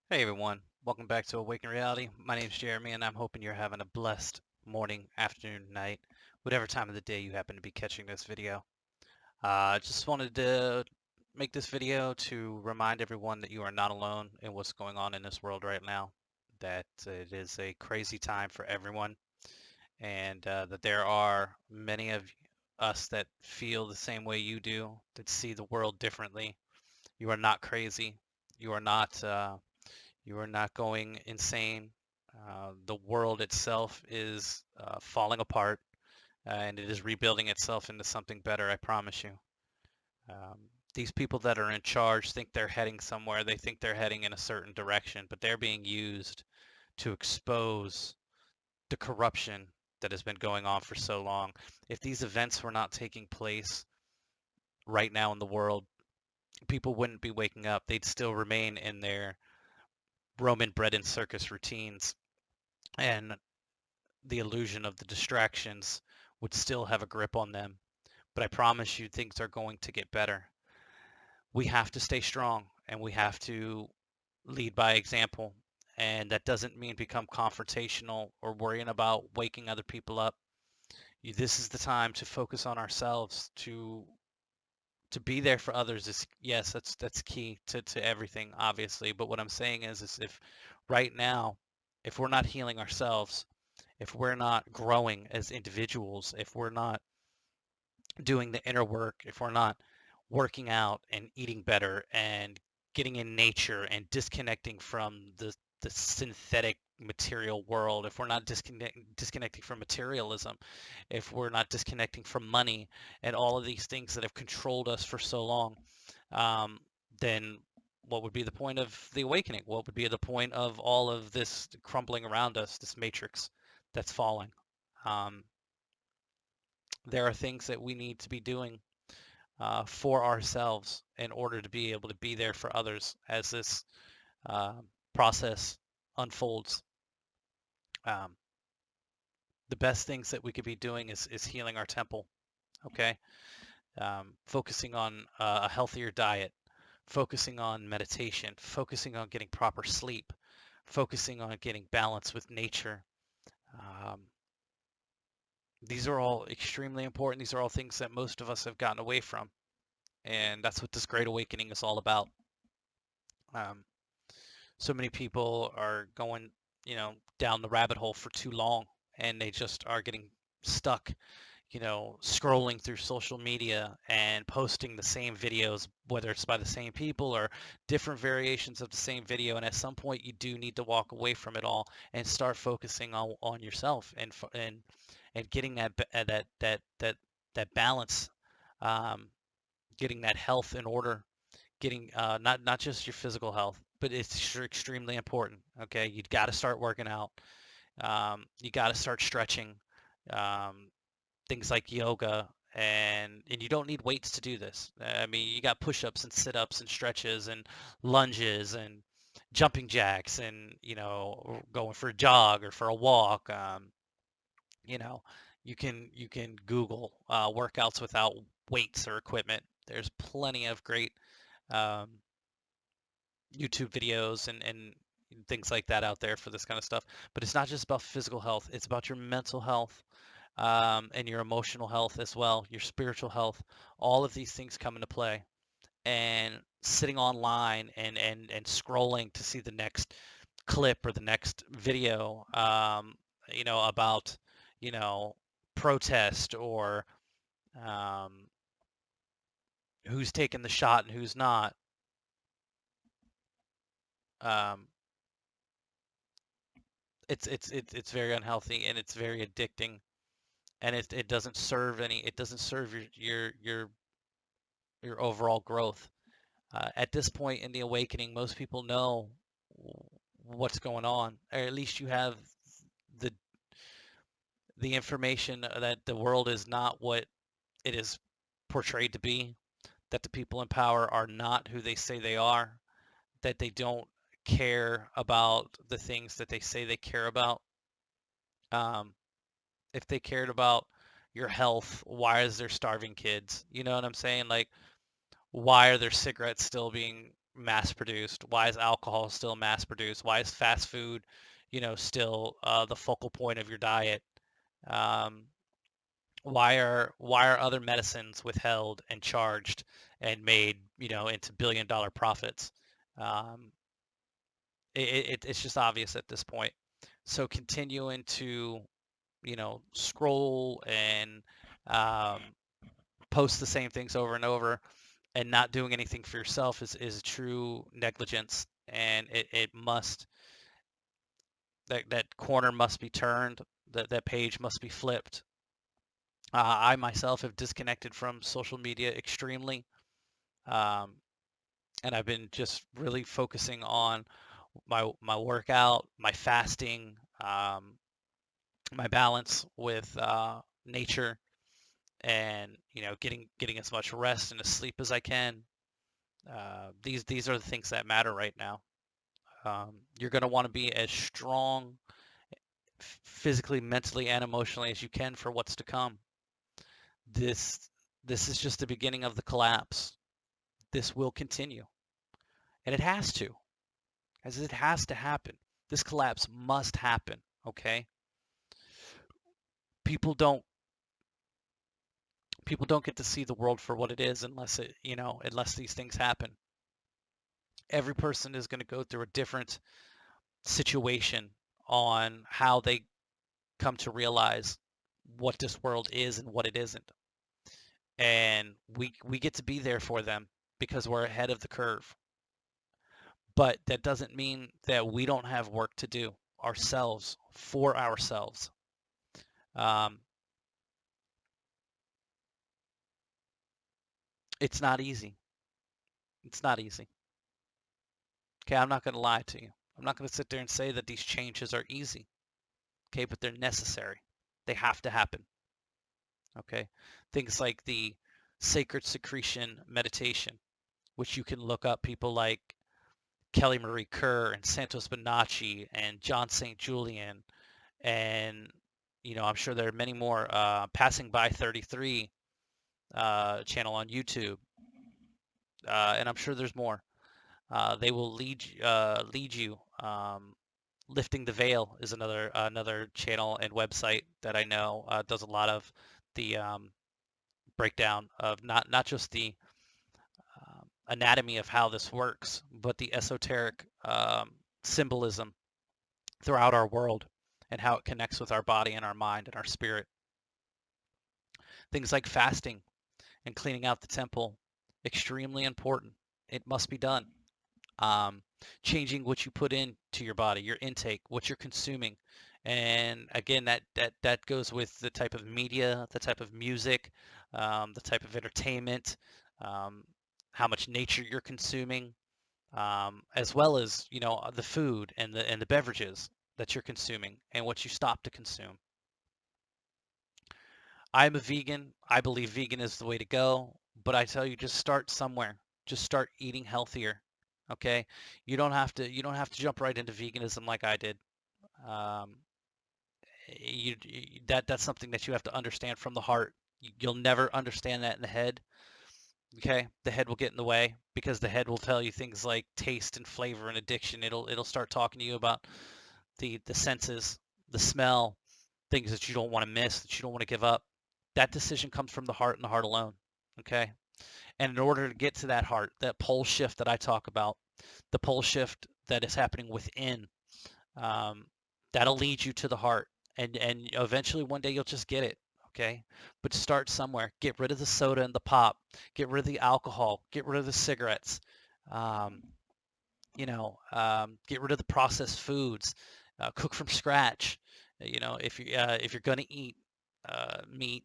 Hey everyone, welcome back to Awaken Reality. My name is Jeremy and I'm hoping you're having a blessed morning, afternoon, night, whatever time of the day you happen to be catching this video. Just wanted to make this video to remind everyone that you are not alone in what's going on in this world right now, that it is a crazy time for everyone, and that there are many of us that feel the same way you do, that see the world differently. You are not crazy. You are not you are not going insane. The world itself is falling apart, and it is rebuilding itself into something better, I promise you. Um, these people that are in charge think they're heading somewhere. They think they're heading in a certain direction, but they're being used to expose the corruption that has been going on for so long. If these events were not taking place right now in the world, people wouldn't be waking up. They'd still remain in their Roman bread and circus routines. And the illusion of the distractions would still have a grip on them. But I promise you, things are going to get better. We have to stay strong and we have to lead by example. And that doesn't mean become confrontational or worrying about waking other people up. This is the time to focus on ourselves, to be there for others. Is yes, that's key to everything, obviously. But what I'm saying is if right now, if we're not healing ourselves, if we're not growing as individuals, if we're not doing the inner work, if we're not working out and eating better and getting in nature and disconnecting from the synthetic material world, if we're not disconnecting from materialism, if we're not disconnecting from money and all of these things that have controlled us for so long, um, then what would be the point of the awakening? What would be the point of all of this crumbling around us, this matrix that's falling? Um, there are things that we need to be doing for ourselves in order to be able to be there for others as this uh, process unfolds. Um, the best things that we could be doing is healing our temple, okay? Focusing on a healthier diet, focusing on meditation, focusing on getting proper sleep, focusing on getting balance with nature. Um, these are all extremely important. These are all things that most of us have gotten away from. And that's what this great awakening is all about. Um, so many people are going, down the rabbit hole for too long, and they just are getting stuck, scrolling through social media and posting the same videos, whether it's by the same people or different variations of the same video. And at some point, you do need to walk away from it all and start focusing on yourself and getting that balance, um, getting that health in order, getting not just your physical health, but it's extremely important. Okay, you got to start working out. You got to start stretching. Um, things like yoga, and you don't need weights to do this. I mean, you got push-ups and sit-ups and stretches and lunges and jumping jacks and going for a jog or for a walk. You know, you can Google workouts without weights or equipment. There's plenty of great um, YouTube videos and things like that out there for this kind of stuff. But it's not just about physical health, it's about your mental health, and your emotional health as well, your spiritual health. All of these things come into play. And sitting online and scrolling to see the next clip or the next video, about, you know, protest or um, who's taking the shot and who's not. Um, it's very unhealthy and it's very addicting, and it doesn't serve it doesn't serve your overall growth. At this point in the awakening, most people know what's going on, or at least you have the the information that the world is not what it is portrayed to be, that the people in power are not who they say they are, that they don't care about the things that they say they care about. Um, if they cared about your health, why is there starving kids? You know what I'm saying? Like, why are there cigarettes still being mass produced? Why is alcohol still mass produced? Why is fast food, still the focal point of your diet? Um, why are other medicines withheld and charged and made, into billion-dollar profits? Um, it's just obvious at this point. So continuing to, scroll and um, post the same things over and over and not doing anything for yourself is true negligence. And it must, that corner must be turned, that page must be flipped. I myself have disconnected from social media extremely, um, and I've been just really focusing on my workout, my fasting, my balance with nature, and getting as much rest and as sleep as I can. These are the things that matter right now. You're going to want to be as strong physically, mentally, and emotionally as you can for what's to come. This this is just the beginning of the collapse. This will continue, and it has to, as it has to happen. This collapse must happen. Okay, people don't people don't get to see the world for what it is unless these things happen. Every person is going to go through a different situation on how they come to realize what this world is and what it isn't. And we get to be there for them because we're ahead of the curve. But that doesn't mean that we don't have work to do ourselves for ourselves. Um, it's not easy. It's not easy. Okay, I'm not going to lie to you. I'm not going to sit there and say that these changes are easy. Okay, but they're necessary. They have to happen. Okay, things like the sacred secretion meditation, which you can look up, people like Kelly Marie Kerr and Santos Bonacci and John St. Julian, and I'm sure there are many more. Passing by 33 channel on YouTube, and I'm sure there's more. They will lead you. Lifting the Veil is another channel and website that I know does a lot of the breakdown of not just the anatomy of how this works, but the esoteric symbolism throughout our world and how it connects with our body and our mind and our spirit. Things like fasting and cleaning out the temple, extremely important. It must be done. Um, Changing what you put into your body, your intake, what you're consuming. And again, that goes with the type of media, the type of music, the type of entertainment, um, how much nature you're consuming, as well as the food and the beverages that you're consuming and what you stop to consume. I'm a vegan. I believe vegan is the way to go, but I tell you, just start somewhere. Just start eating healthier. Okay? You don't have to jump right into veganism like I did. Um, that's something that you have to understand from the heart. You'll never understand that in the head. Okay? The head will get in the way because the head will tell you things like taste and flavor and addiction. It'll start talking to you about the senses, the smell, things that you don't want to miss, that you don't want to give up. That decision comes from the heart and the heart alone. Okay. And in order to get to that heart, that pole shift that I talk about, the pole shift that is happening within, um, that'll lead you to the heart. And eventually one day you'll just get it. Okay. But start somewhere. Get rid of the soda and the pop. Get rid of the alcohol. Get rid of the cigarettes. Um, get rid of the processed foods, cook from scratch. If you're gonna eat meat,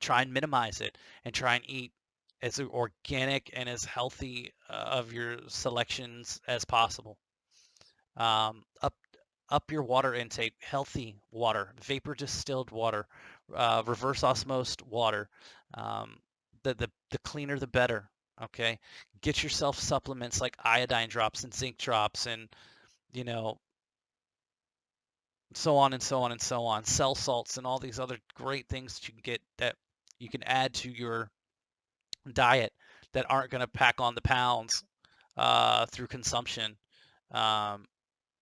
try and minimize it and try and eat as organic and as healthy of your selections as possible. Up your water intake, healthy water, vapor distilled water, reverse osmosed water. Um, the cleaner the better. Okay, get yourself supplements like iodine drops and zinc drops, and you know so on and so on and so on. Cell salts and all these other great things that you can get that you can add to your diet that aren't going to pack on the pounds. through consumption. Um,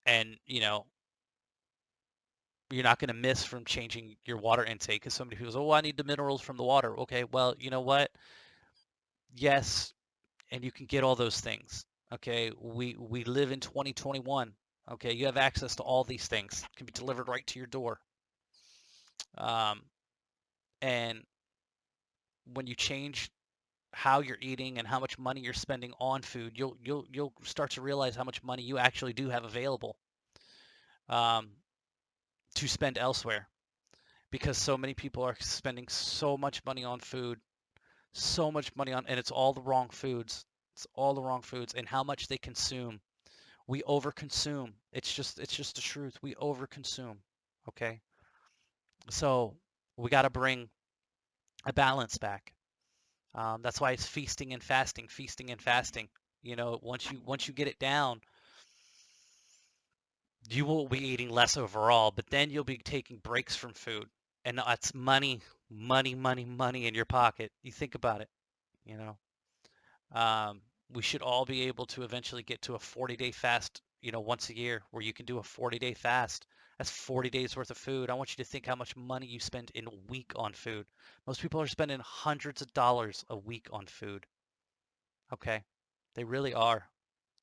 and you're not going to miss from changing your water intake, because so many people say, oh, I need the minerals from the water. Okay, well, you know what? Yes, and you can get all those things. Okay, we live in 2021. Okay, you have access to all these things. It can be delivered right to your door. Um, and when you change how you're eating and how much money you're spending on food, you'll start to realize how much money you actually do have available um, to spend elsewhere, because so many people are spending so much money on food, so much money on, and it's all the wrong foods. It's all the wrong foods, and how much they consume. We overconsume. It's just the truth. We overconsume. Okay, so we got to bring a balance back. That's why it's feasting and fasting, feasting and fasting. Once you get it down, you will be eating less overall, but then you'll be taking breaks from food, and that's money, money, money, money in your pocket. You think about it. You know, um, we should all be able to eventually get to a 40-day fast. Once a year, where you can do a 40-day fast. That's 40 days worth of food. I want you to think how much money you spend in a week on food. Most people are spending hundreds of dollars a week on food. Okay, they really are.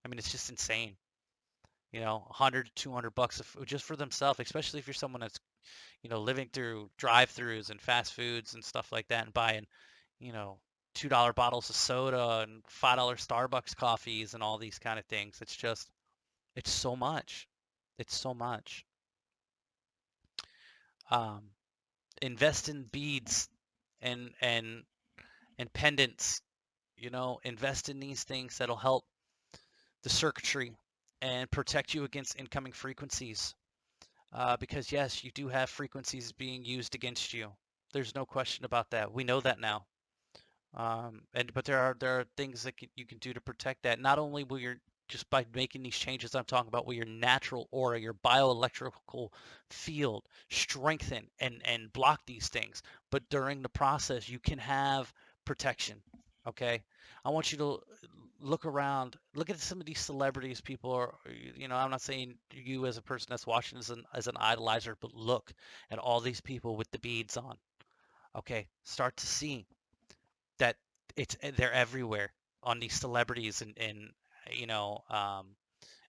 I mean, it's just insane. 100 to 200 bucks of food just for themselves, especially if you're someone that's, living through drive-throughs and fast foods and stuff like that, and buying, you know, $2 bottles of soda and $5 Starbucks coffees and all these kind of things. It's so much. It's so much. Um, Invest in beads and and pendants. Invest in these things that'll help the circuitry and protect you against incoming frequencies. Because yes, you do have frequencies being used against you. There's no question about that. We know that now. But there are things that you can do to protect that. Not only will your just by making these changes I'm talking about, will your natural aura, your bioelectrical field strengthen and block these things, but during the process you can have protection. Okay, I want you to look around, look at some of these celebrities. People are, I'm not saying you as a person that's watching as an idolizer, but look at all these people with the beads on. Okay, start to see that they're everywhere on these celebrities you know um,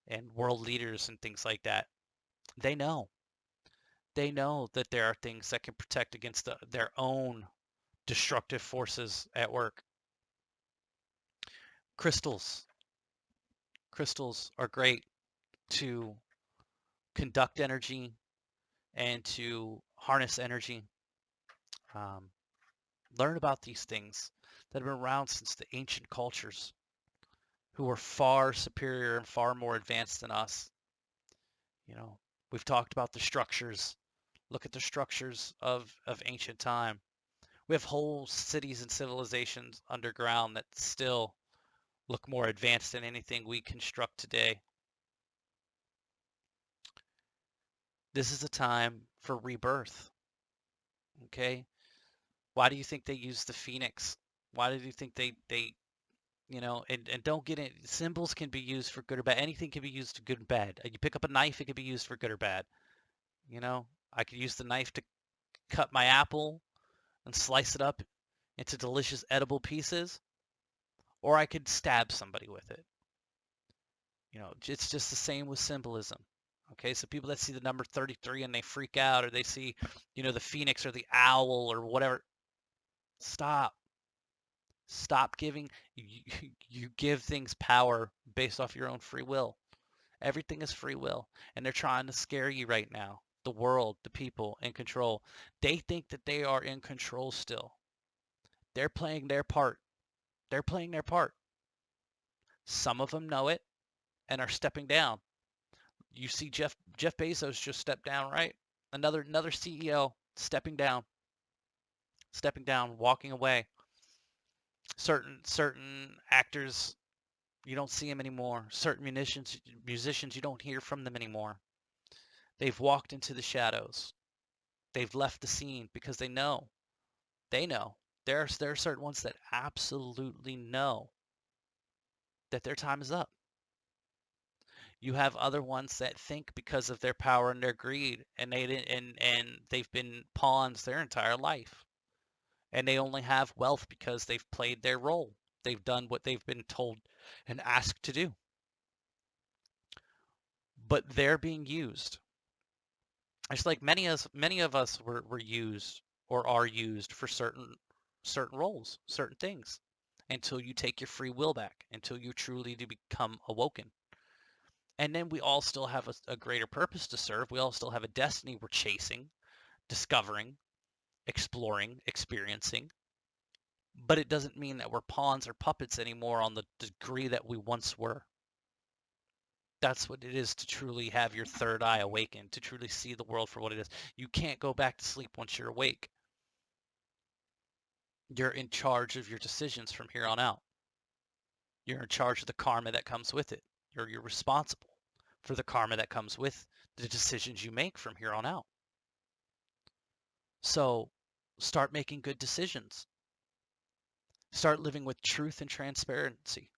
and world leaders and things like that. They know they know that there are things that can protect against their own destructive forces at work. Crystals. Crystals are great to conduct energy and to harness energy. Um, Learn about these things that have been around since the ancient cultures, who are far superior and far more advanced than us. You know, we've talked about the structures. Look at the structures of ancient time. We have whole cities and civilizations underground that still look more advanced than anything we construct today. This is a time for rebirth. Okay? Why do you think they use the phoenix? Why do you think they and don't get it. Symbols can be used for good or bad. Anything can be used for good and bad. You pick up a knife, it can be used for good or bad. I could use the knife to cut my apple and slice it up into delicious edible pieces, or I could stab somebody with it. It's just the same with symbolism. Okay, so people that see the number 33 and they freak out, or they see, the phoenix or the owl or whatever, stop. Stop giving. You give things power based off your own free will. Everything is free will, and they're trying to scare you right now. The world, the people in control. They think that they are in control still. They're playing their part. They're playing their part. Some of them know it and are stepping down. You see Jeff Bezos just stepped down, right? Another CEO stepping down, walking away. Certain actors, you don't see them anymore. Certain musicians, you don't hear from them anymore. They've walked into the shadows. They've left the scene because they know. They know. There are certain ones that absolutely know that their time is up. You have other ones that think because of their power and their greed, and they didn't, and they've been pawns their entire life, and they only have wealth because they've played their role. They've done what they've been told and asked to do. But they're being used. It's like many of us were used or are used for certain roles, certain things, until you take your free will back, until you truly do become awoken. And then we all still have a greater purpose to serve. We all still have a destiny we're chasing, discovering, exploring, experiencing. But it doesn't mean that we're pawns or puppets anymore on the degree that we once were. That's what it is to truly have your third eye awakened, to truly see the world for what it is. You can't go back to sleep once you're awake. You're in charge of your decisions from here on out. You're in charge of the karma that comes with it. You're responsible for the karma that comes with the decisions you make from here on out. So start making good decisions. Start living with truth and transparency,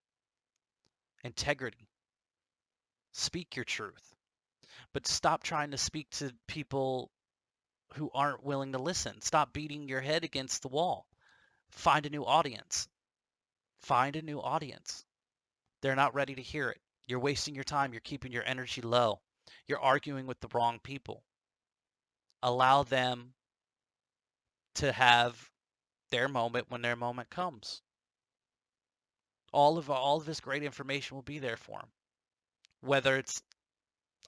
integrity. Speak your truth, but stop trying to speak to people who aren't willing to listen. Stop beating your head against the wall. Find a new audience. Find a new audience. They're not ready to hear it. You're wasting your time. You're keeping your energy low. You're arguing with the wrong people. Allow them to have their moment when their moment comes. All of this great information will be there for them, whether it's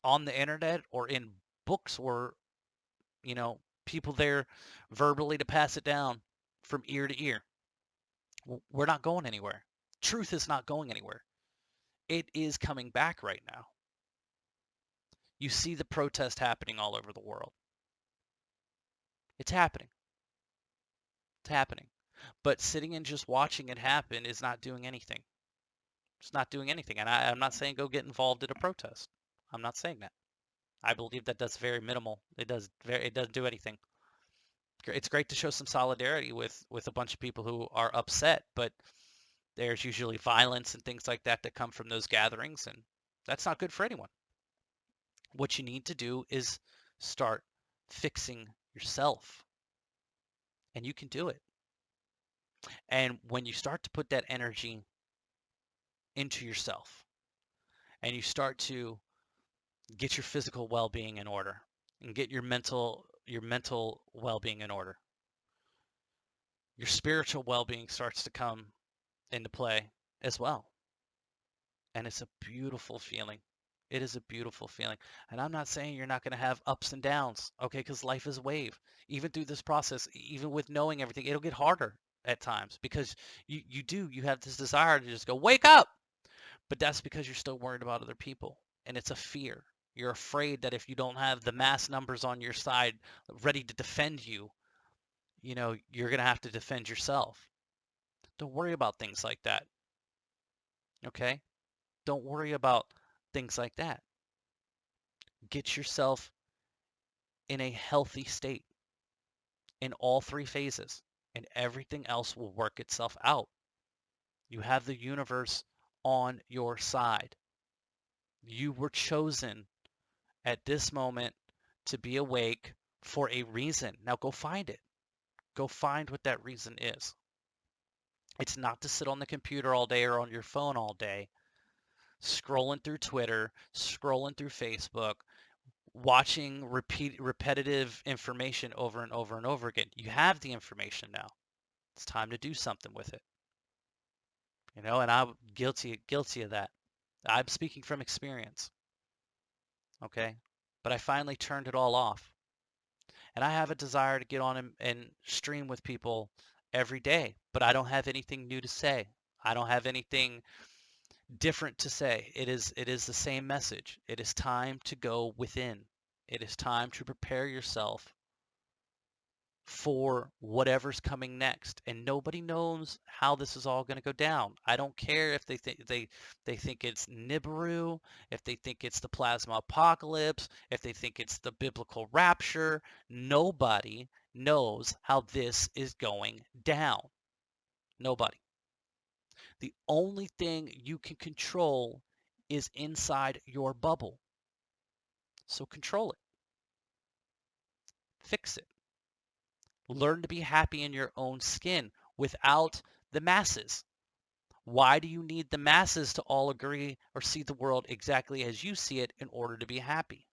on the internet or in books or, people there verbally to pass it down from ear to ear. We're not going anywhere. Truth is not going anywhere. It is coming back right now. You see the protest happening all over the world. It's happening. It's happening. But sitting and just watching it happen is not doing anything. It's not doing anything. And I'm not saying go get involved in a protest. I'm not saying that. I believe that that's very minimal. It doesn't do anything. It's great to show some solidarity with a bunch of people who are upset, but there's usually violence and things like that that come from those gatherings, and that's not good for anyone. What you need to do is start fixing yourself, and you can do it. And when you start to put that energy into yourself and you start to get your physical well-being in order and get your mental well-being in order, your spiritual well-being starts to come into play as well. And it's a beautiful feeling. It is a beautiful feeling. And I'm not saying you're not going to have ups and downs, okay? Because life is a wave. Even through this process, even with knowing everything, it'll get harder at times because you have this desire to just go, wake up. But that's because you're still worried about other people. And it's a fear. You're afraid that if you don't have the mass numbers on your side ready to defend you, you're going to have to defend yourself. Don't worry about things like that, okay? Don't worry about things like that. Get yourself in a healthy state in all three phases, and everything else will work itself out. You have the universe on your side. You were chosen at this moment to be awake for a reason. Now go find it. Go find what that reason is. It's not to sit on the computer all day or on your phone all day, scrolling through Twitter, scrolling through Facebook, watching repetitive information over and over and over again. You have the information now. It's time to do something with it. And I'm guilty of that. I'm speaking from experience, okay? But I finally turned it all off. And I have a desire to get on and stream with people every day, but I don't have anything new to say. I don't have anything different to say. It is the same message. It is time to go within. It is time to prepare yourself for whatever's coming next. And nobody knows how this is all going to go down. I don't care if they think they think it's Nibiru, if they think it's the plasma apocalypse, if they think it's the biblical rapture. Nobody knows how this is going down. Nobody. The only thing you can control is inside your bubble. So control it, fix it. Learn to be happy in your own skin without the masses. Why do you need the masses to all agree or see the world exactly as you see it in order to be happy?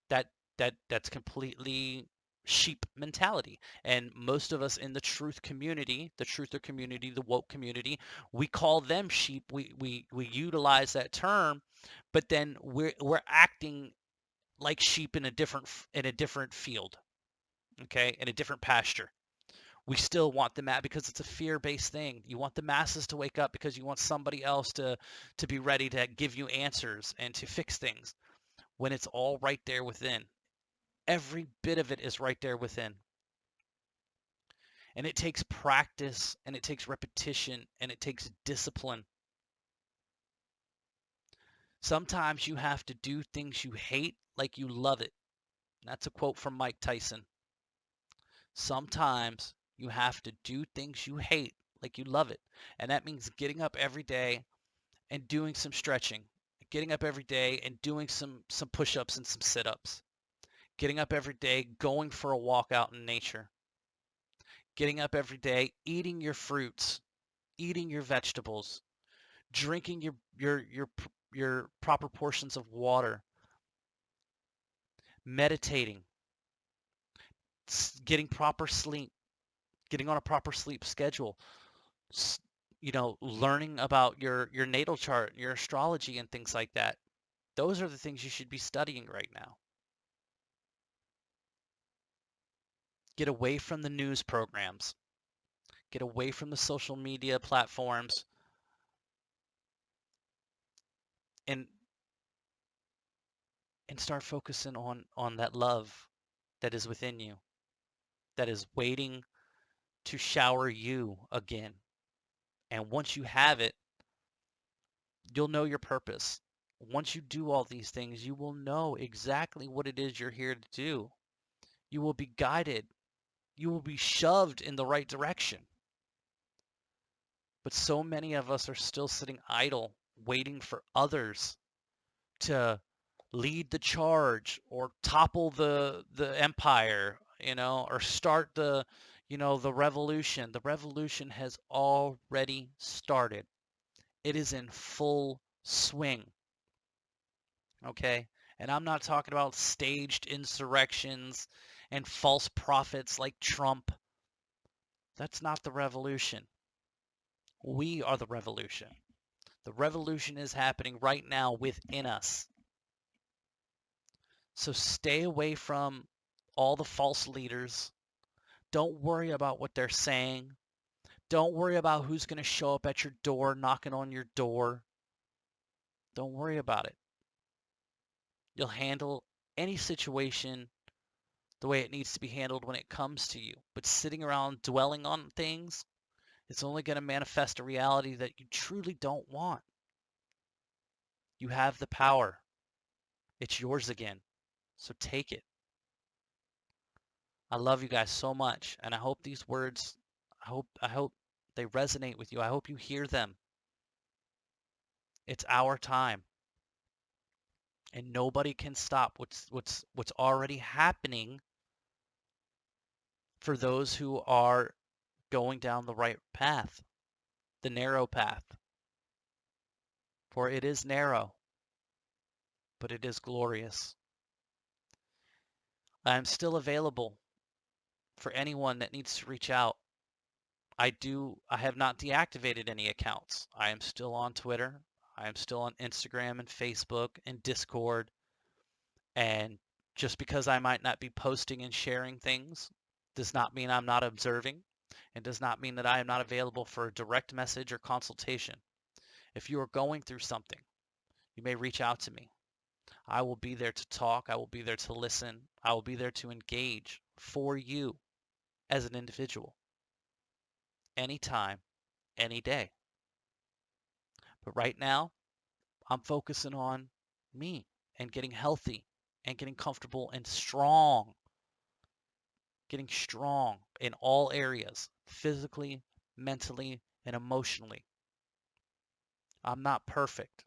That that's completely sheep mentality. And most of us in the truth community, the truther community, the woke community, we call them sheep. We utilize that term, but then we're acting like sheep in a different field, okay, in a different pasture. We still want the mass because it's a fear-based thing. You want the masses to wake up because you want somebody else to be ready to give you answers and to fix things when it's all right there within. Every bit of it is right there within. And it takes practice and it takes repetition and it takes discipline. Sometimes you have to do things you hate like you love it. That's a quote from Mike Tyson. Sometimes you have to do things you hate like you love it. And that means getting up every day and doing some stretching. Getting up every day and doing some push-ups and some sit-ups. Getting up every day, going for a walk out in nature. Getting up every day, eating your fruits, eating your vegetables, drinking your proper portions of water, meditating, getting proper sleep, getting on a proper sleep schedule, learning about your natal chart, your astrology and things like that. Those are the things you should be studying right now. Get away from the news programs. Get away from the social media platforms and start focusing on that love that is within you, that is waiting to shower you again. And once you have it, you'll know your purpose. Once you do all these things, you will know exactly what it is you're here to do. You will be guided. You will be shoved in the right direction. But so many of us are still sitting idle, waiting for others to lead the charge or topple the empire, or start the revolution. The revolution has already started. It is in full swing, okay? And I'm not talking about staged insurrections and false prophets like Trump. That's not the revolution. We are the revolution. The revolution is happening right now within us. So stay away from all the false leaders. Don't worry about what they're saying. Don't worry about who's going to show up at your door, knocking on your door. Don't worry about it. You'll handle any situation the way it needs to be handled when it comes to you. But sitting around dwelling on things, it's only going to manifest a reality that you truly don't want. You have the power. It's yours again. So take it. I love you guys so much, and I hope these words, I hope they resonate with you. I hope you hear them. It's our time, and nobody can stop what's already happening for those who are going down the right path, the narrow path. For it is narrow, but it is glorious. I'm still available for anyone that needs to reach out. I have not deactivated any accounts. I am still on Twitter. I am still on Instagram and Facebook and Discord. And just because I might not be posting and sharing things does not mean I'm not observing and does not mean that I am not available for a direct message or consultation. If you are going through something, you may reach out to me. I will be there to talk. I will be there to listen. I will be there to engage for you as an individual, anytime, any day. But right now, I'm focusing on me and getting healthy and getting comfortable and strong, getting strong in all areas, physically, mentally, and emotionally. I'm not perfect.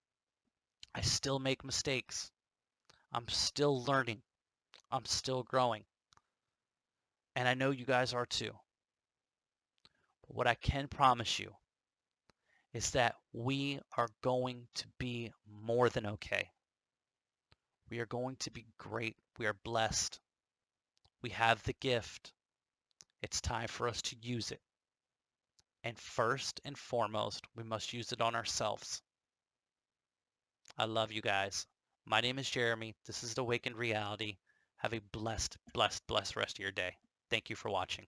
I still make mistakes. I'm still learning. I'm still growing. And I know you guys are too. But what I can promise you is that we are going to be more than okay. We are going to be great. We are blessed. We have the gift. It's time for us to use it. And first and foremost, we must use it on ourselves. I love you guys. My name is Jeremy. This is Awakened Reality. Have a blessed, blessed, blessed rest of your day. Thank you for watching.